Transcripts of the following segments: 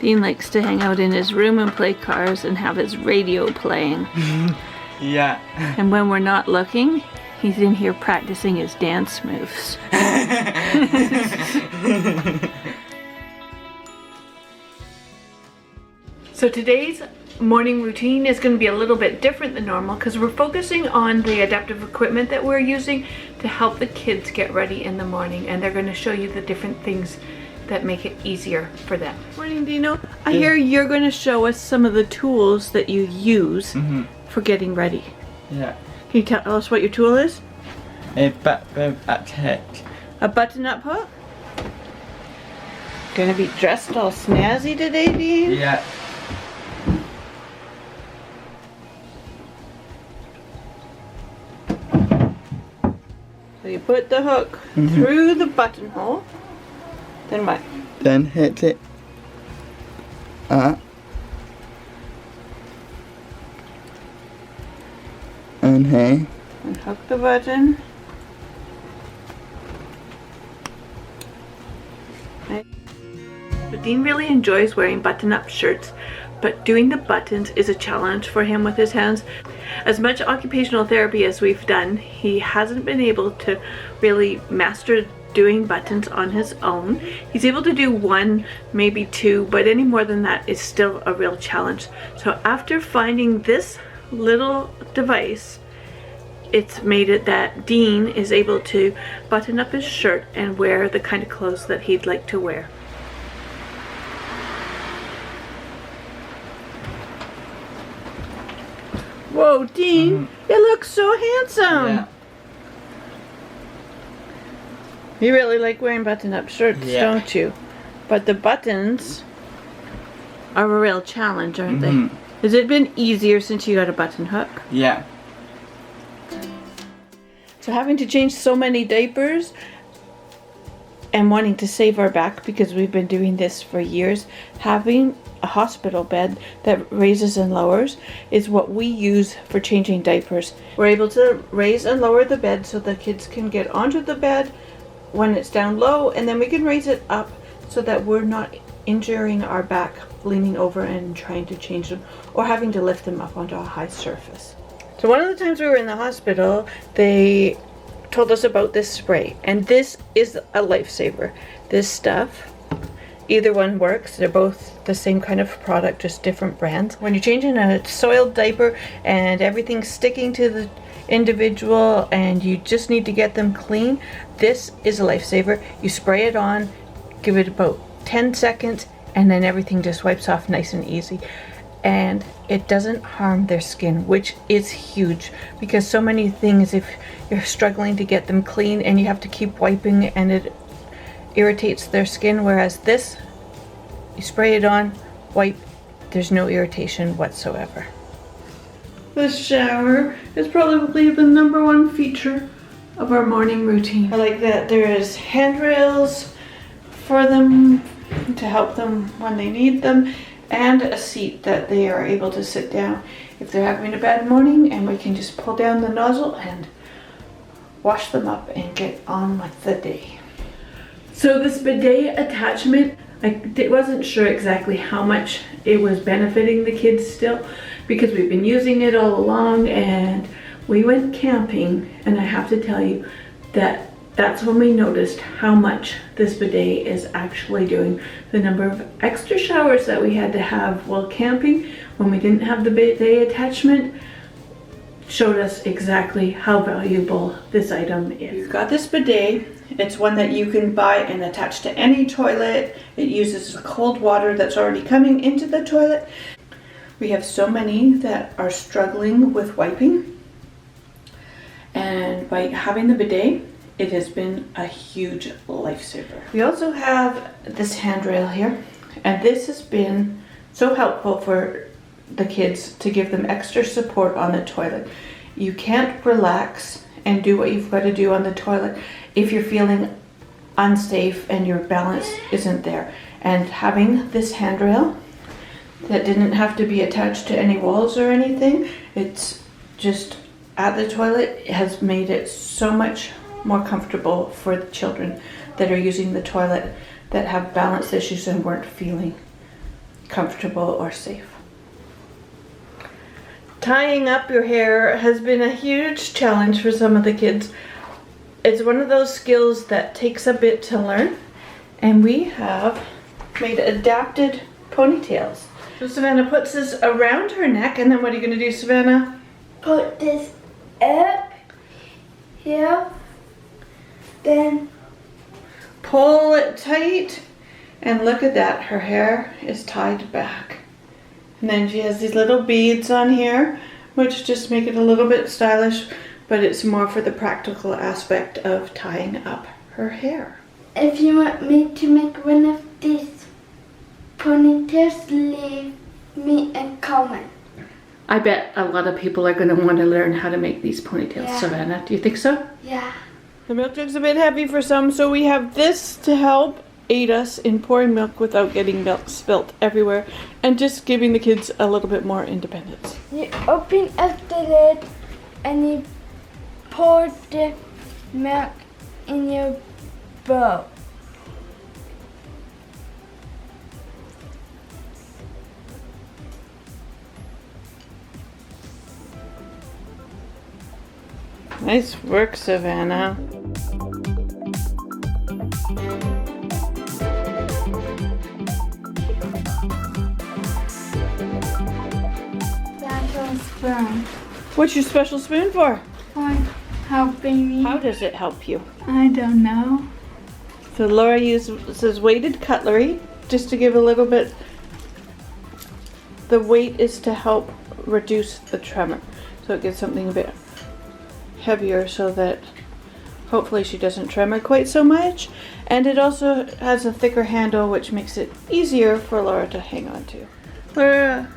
Dean likes to hang out in his room and play cars and have his radio playing. Yeah. And when we're not looking, he's in here practicing his dance moves. So today's morning routine is going to be a little bit different than normal because we're focusing on the adaptive equipment that we're using to help the kids get ready in the morning, and they're going to show you the different things that make it easier for them. Morning, Dino. I hear you're going to show us some of the tools that you use for getting ready. Yeah. Can you tell us what your tool is? A button-up hook. A button-up hook? Gonna be dressed all snazzy today, Dean? Yeah. So you put the hook through the buttonhole, then what? Then hit it up. And here. And hook the button. But Dean really enjoys wearing button-up shirts, but doing the buttons is a challenge for him with his hands. As much occupational therapy as we've done, he hasn't been able to really master doing buttons on his own. He's able to do one, maybe two, but any more than that is still a real challenge. So after finding this little device, it's made it that Dean is able to button up his shirt and wear the kind of clothes that he'd like to wear. Whoa, Dean, it looks so handsome. Yeah. You really like wearing button-up shirts, Yeah. don't you? But the buttons are a real challenge, aren't they? Has it been easier since you got a button hook? Yeah. So having to change so many diapers and wanting to save our back because we've been doing this for years, having a hospital bed that raises and lowers is what we use for changing diapers. We're able to raise and lower the bed so the kids can get onto the bed when it's down low, and then we can raise it up so that we're not injuring our back leaning over and trying to change them or having to lift them up onto a high surface. So one of the times we were in the hospital, they told us about this spray, and this is a lifesaver. This stuff, either one works. They're both the same kind of product, just different brands. When you're changing a soiled diaper and everything's sticking to the individual and you just need to get them clean, this is a lifesaver. You spray it on, give it about 10 seconds, and then everything just wipes off nice and easy. And it doesn't harm their skin, which is huge, because so many things, if you're struggling to get them clean and you have to keep wiping and it irritates their skin, whereas this, you spray it on, wipe, there's no irritation whatsoever. The shower is probably the #1 feature of our morning routine. I like that there is handrails for them to help them when they need them, and a seat that they are able to sit down if they're having a bad morning, and we can just pull down the nozzle and wash them up and get on with the day. So this bidet attachment, I wasn't sure exactly how much it was benefiting the kids still, because we've been using it all along, and we went camping, and I have to tell you that that's when we noticed how much this bidet is actually doing. The number of extra showers that we had to have while camping when we didn't have the bidet attachment showed us exactly how valuable this item is. You've got this bidet. It's one that you can buy and attach to any toilet. It uses cold water that's already coming into the toilet. We have so many that are struggling with wiping, and by having the bidet, it has been a huge lifesaver. We also have this handrail here, and this has been so helpful for the kids to give them extra support on the toilet. You can't relax and do what you've got to do on the toilet if you're feeling unsafe and your balance isn't there. And having this handrail that didn't have to be attached to any walls or anything, it's just at the toilet, has made it so much more comfortable for the children that are using the toilet that have balance issues and weren't feeling comfortable or safe. Tying up your hair has been a huge challenge for some of the kids. It's one of those skills that takes a bit to learn, and we have made adapted ponytails. So Savannah puts this around her neck, and then what are you going to do, Savannah? Put this up here, then Pull it tight, and look at that, her hair is tied back. And then she has these little beads on here, which just make it a little bit stylish, but it's more for the practical aspect of tying up her hair. if you want me to make one of these ponytails, leave me a comment. I bet a lot of people are going to want to learn how to make these ponytails, Yeah. Savannah. Do you think so? Yeah. The milk jug's a bit heavy for some, so we have this to help aid us in pouring milk without getting milk spilt everywhere and just giving the kids a little bit more independence. You open up the lid and you pour the milk in your bowl. Nice work, Savannah. Special spoon What's your special spoon for? for helping me. How does it help you? I don't know. So Laura uses weighted cutlery just to give a little bit. The weight is to help reduce the tremor. So it gets something a bit heavier so that hopefully she doesn't tremor quite so much. And it also has a thicker handle which makes it easier for Laura to hang on to. Laura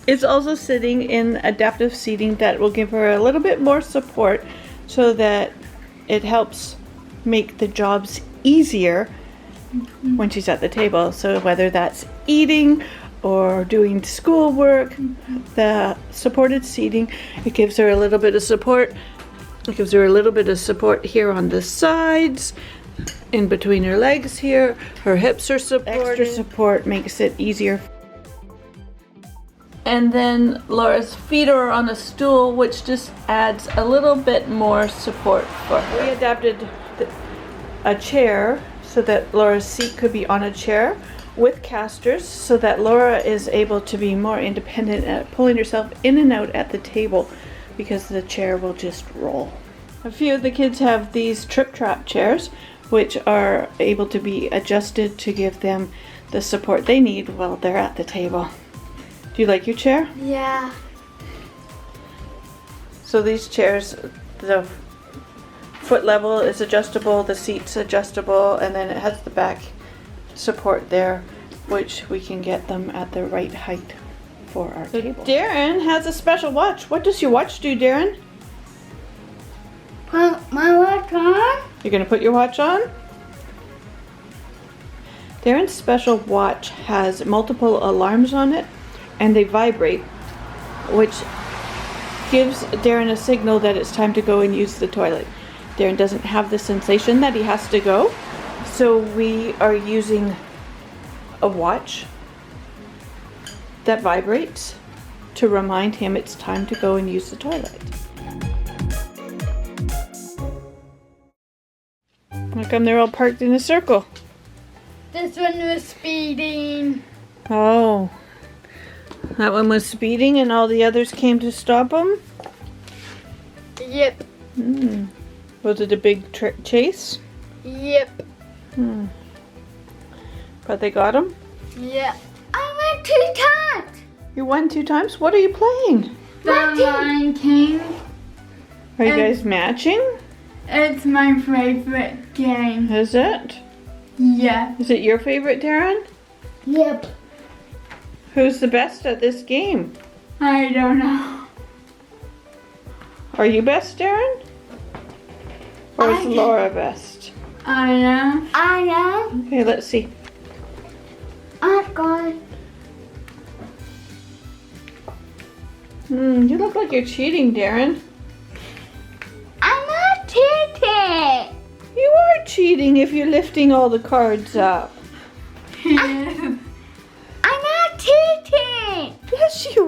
is also sitting in adaptive seating that will give her a little bit more support so that it helps make the jobs easier when she's at the table. So whether that's eating or doing schoolwork, the supported seating, it gives her a little bit of support. It gives her a little bit of support here on the sides, in between her legs here. Her hips are supported. Extra support makes it easier. And then Laura's feet are on a stool, which just adds a little bit more support for her. We adapted a chair so that Laura's seat could be on a chair with casters so that Laura is able to be more independent at pulling herself in and out at the table because the chair will just roll. A few of the kids have these trip trap chairs which are able to be adjusted to give them the support they need while they're at the table. Do you like your chair? Yeah. So these chairs, the foot level is adjustable, the seat's adjustable, and then it has the back support there, which we can get them at the right height for our table. Darren has a special watch. What does your watch do, Darren? Put my watch on. You're gonna put your watch on? Darren's special watch has multiple alarms on it, and they vibrate, which gives Darren a signal that it's time to go and use the toilet. Darren doesn't have the sensation that he has to go, so we are using a watch that vibrates to remind him it's time to go and use the toilet. How come they're all parked in a circle? This one was speeding. Oh, that one was speeding and all the others came to stop him? Yep. Was it a big chase? Yep. But they got him? Yeah. I went 2 times. You won 2 times? What are you playing? The Lion King. Are you guys matching? It's my favorite game. Is it? Yeah. Is it your favorite, Darren? Yep. Who's the best at this game? I don't know. Are you best, Darren? Or is I- Laura best? I am. I am. Okay, let's see. I'm going. You look like you're cheating, Darren. I'm not cheating. You are cheating if you're lifting all the cards up. I'm not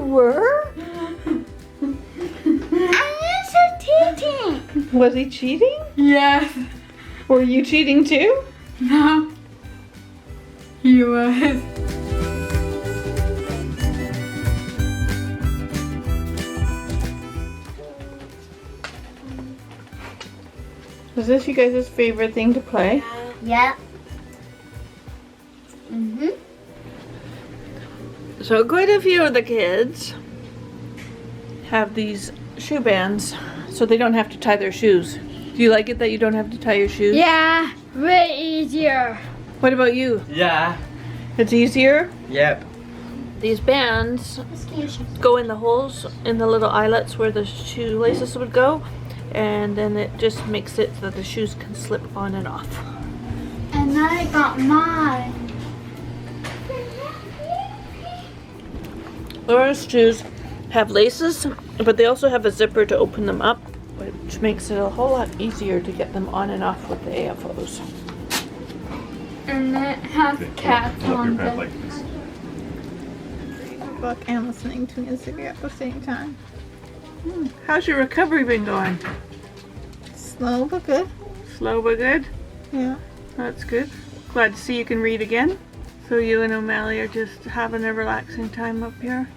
were? I'm just cheating. Was he cheating? Yes. Were you cheating too? No. He was. Is this you guys' favorite thing to play? Yeah. Mhm. So quite a few of the kids have these shoe bands so they don't have to tie their shoes. Do you like it that you don't have to tie your shoes? Yeah, way easier. What about you? Yeah. It's easier? Yep. These bands go in the holes in the little eyelets where the shoelaces would go, and then it just makes it so that the shoes can slip on and off. And I got mine. Laura's shoes have laces, but they also have a zipper to open them up, which makes it a whole lot easier to get them on and off with the AFOs. And it has cats on them. Reading a book and listening to music at the same time. How's your recovery been going? Slow but good. Slow but good? Yeah. That's good. Glad to see you can read again. So you and O'Malley are just having a relaxing time up here.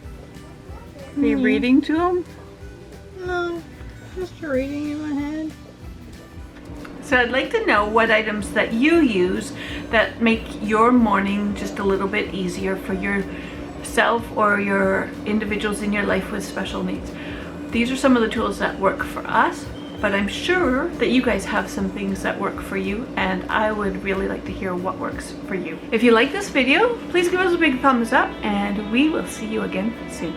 Are you reading to them? No, just reading in my head. So I'd like to know what items that you use that make your morning just a little bit easier for yourself or your individuals in your life with special needs. These are some of the tools that work for us, but I'm sure that you guys have some things that work for you, and I would really like to hear what works for you. If you like this video, please give us a big thumbs up, and we will see you again soon.